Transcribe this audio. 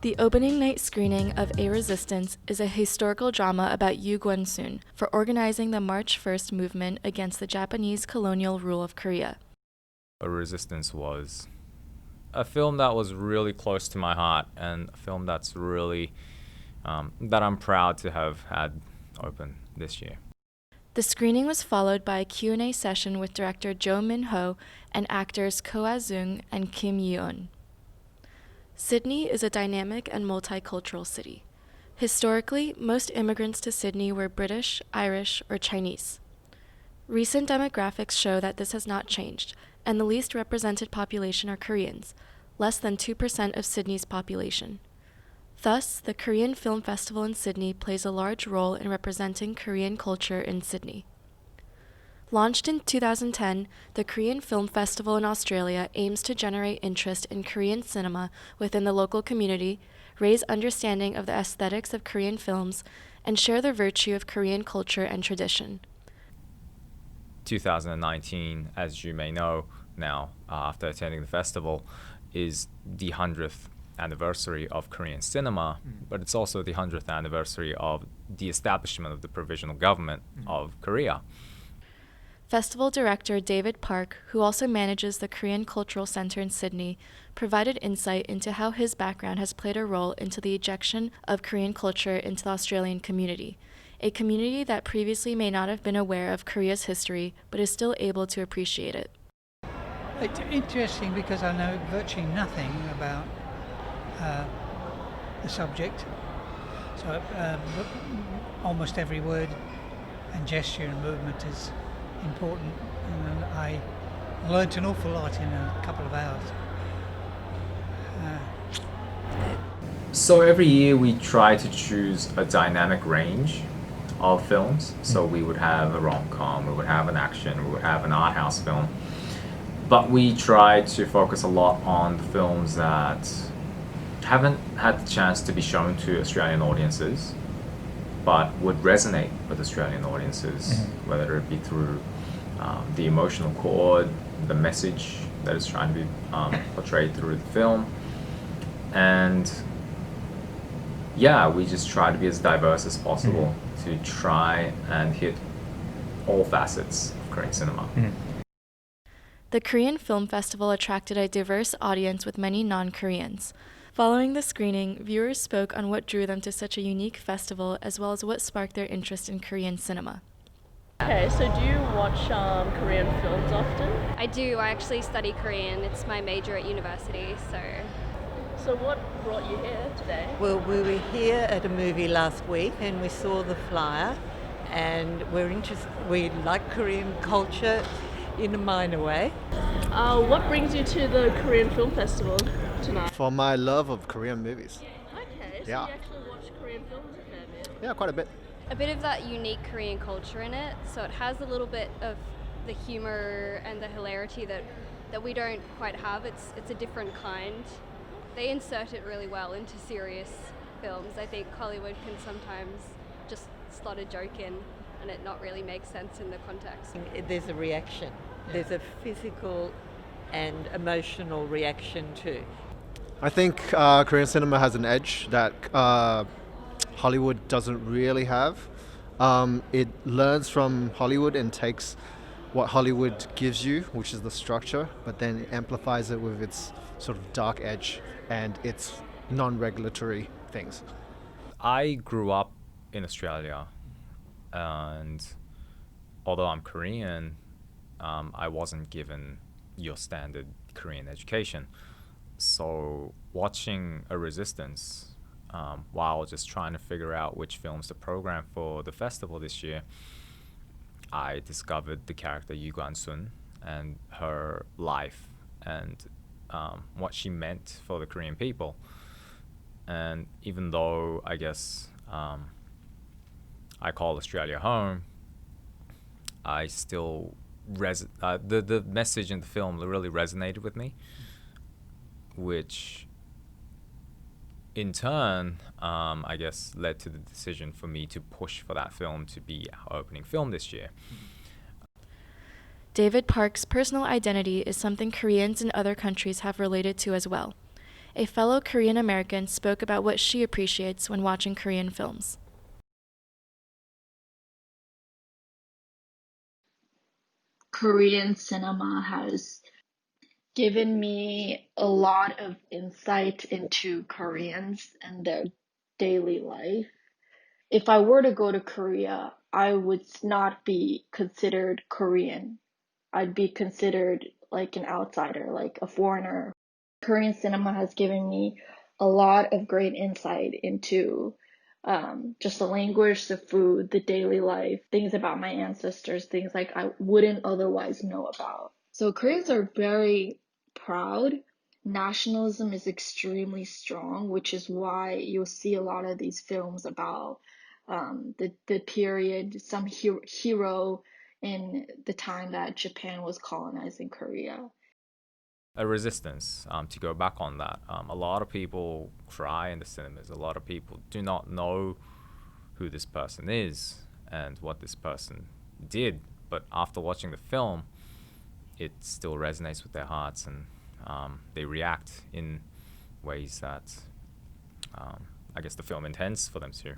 The opening night screening of A Resistance is a historical drama about Yu Gwan-sun for organizing the March 1st movement against the Japanese colonial rule of Korea. A Resistance was a film that was really close to my heart, and a film that's really that I'm proud to have had open this year. The screening was followed by a Q&A session with director Jo Min-ho and actors Ko Ah-sung and Kim Yi-eun. Sydney is a dynamic and multicultural city. Historically, most immigrants to Sydney were British, Irish, or Chinese. Recent demographics show that this has not changed, and the least represented population are Koreans, less than 2% of Sydney's population. Thus, the Korean Film Festival in Sydney plays a large role in representing Korean culture in Sydney. Launched in 2010, the Korean Film Festival in Australia aims to generate interest in Korean cinema within the local community, raise understanding of the aesthetics of Korean films, and share the virtue of Korean culture and tradition. 2019, as you may know now, after attending the festival, is the 100th anniversary of Korean cinema, but it's also the 100th anniversary of the establishment of the provisional government of Korea. Festival director David Park, who also manages the Korean Cultural Center in Sydney, provided insight into how his background has played a role into the ejection of Korean culture into the Australian community, a community that previously may not have been aware of Korea's history, but is still able to appreciate it. It's interesting because I know virtually nothing about the subject, so almost every word and gesture and movement is important, and I learnt an awful lot in a couple of hours. So every year we try to choose a dynamic range of films. So we would have a rom-com, we would have an action, we would have an art house film. But we try to focus a lot on the films that haven't had the chance to be shown to Australian audiences, but would resonate with Australian audiences, whether it be through the emotional chord, the message that is trying to be portrayed through the film. And yeah, we just try to be as diverse as possible to try and hit all facets of Korean cinema. The Korean Film Festival attracted a diverse audience with many non-Koreans. Following the screening, viewers spoke on what drew them to such a unique festival, as well as what sparked their interest in Korean cinema. Okay, so do you watch Korean films often? I do. I actually study Korean. It's my major at university, so... So what brought you here today? Well, we were here at a movie last week and we saw the flyer, and we like Korean culture in a minor way. What brings you to the Korean Film Festival tonight? For my love of Korean movies. Okay, so Yeah. you actually watch Korean films a fair bit? Yeah, quite a bit. A bit of that unique Korean culture in it, so it has a little bit of the humor and the hilarity that we don't quite have. It's a different kind. They insert it really well into serious films. I think Hollywood can sometimes just slot a joke in and it not really make sense in the context. There's a reaction. There's a physical and emotional reaction too. I think Korean cinema has an edge that Hollywood doesn't really have. It learns from Hollywood and takes what Hollywood gives you, which is the structure, but then amplifies it with its sort of dark edge and its non-regulatory things. I grew up in Australia, and although I'm Korean, I wasn't given your standard Korean education. So watching A Resistance, while just trying to figure out which films to program for the festival this year, I discovered the character Yu Gwan-sun and her life and what she meant for the Korean people. And even though I guess I call Australia home, I still the message in the film really resonated with me, which in turn, I guess, led to the decision for me to push for that film to be our opening film this year. David Park's personal identity is something Koreans in other countries have related to as well. a fellow Korean American spoke about what she appreciates when watching Korean films. Korean cinema has given me a lot of insight into Koreans and their daily life. If I were to go to Korea, I would not be considered Korean. I'd be considered like an outsider, like a foreigner. Korean cinema has given me a lot of great insight into just the language, the food, the daily life, things about my ancestors, things like I wouldn't otherwise know about. So Koreans are very proud. Nationalism is extremely strong, which is why you'll see a lot of these films about the period, some hero in the time that Japan was colonizing Korea. A resistance to go back on that. A lot of people cry in the cinemas. A lot of people do not know who this person is and what this person did. But after watching the film, it still resonates with their hearts, and they react in ways that I guess the film intends for them to.